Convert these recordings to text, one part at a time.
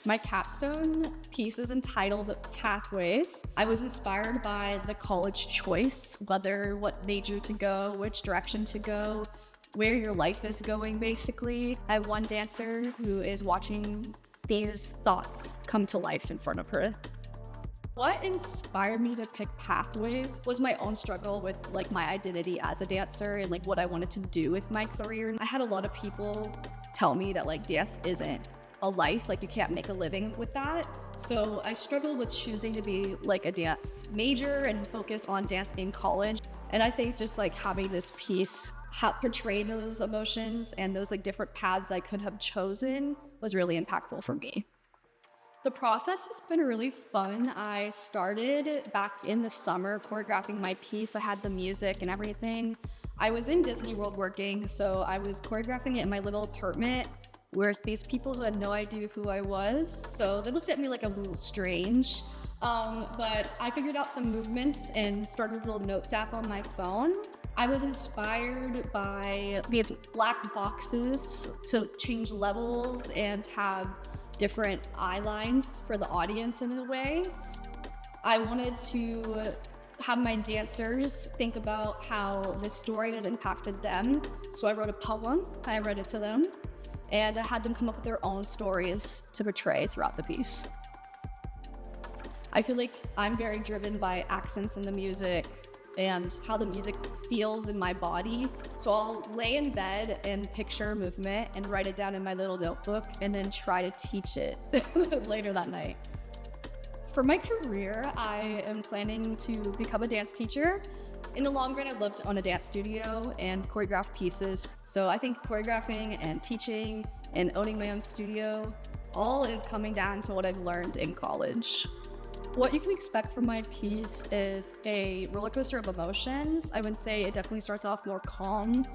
My capstone piece is entitled Pathways. I was inspired by the college choice, whether what major to go, which direction to go, where your life is going, basically. I have one dancer who is watching these thoughts come to life in front of her. What inspired me to pick Pathways was my own struggle with like my identity as a dancer and like what I wanted to do with my career. I had a lot of people tell me that like dance isn't a life, like you can't make a living with that. So I struggled with choosing to be like a dance major and focus on dance in college. And I think just like having this piece portray those emotions and those like different paths I could have chosen was really impactful for me. The process has been really fun. I started back in the summer choreographing my piece. I had the music and everything. I was in Disney World working, so I was choreographing it in my little apartment with these people who had no idea who I was. So they looked at me like I was a little strange. But I figured out some movements and started a little notes app on my phone. I was inspired by these black boxes to change levels and have different eye lines for the audience in a way. I wanted to have my dancers think about how this story has impacted them. So I wrote a poem, I read it to them, and I had them come up with their own stories to portray throughout the piece. I feel like I'm very driven by accents in the music and how the music feels in my body. So I'll lay in bed and picture movement and write it down in my little notebook and then try to teach it later that night. For my career, I am planning to become a dance teacher. In the long run, I'd love to own a dance studio and choreograph pieces. So I think choreographing and teaching and owning my own studio, all is coming down to what I've learned in college. What you can expect from my piece is a roller coaster of emotions. I would say it definitely starts off more calm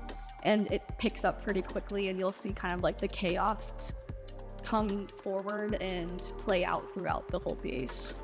and it picks up pretty quickly, and you'll see kind of like the chaos come forward and play out throughout the whole piece.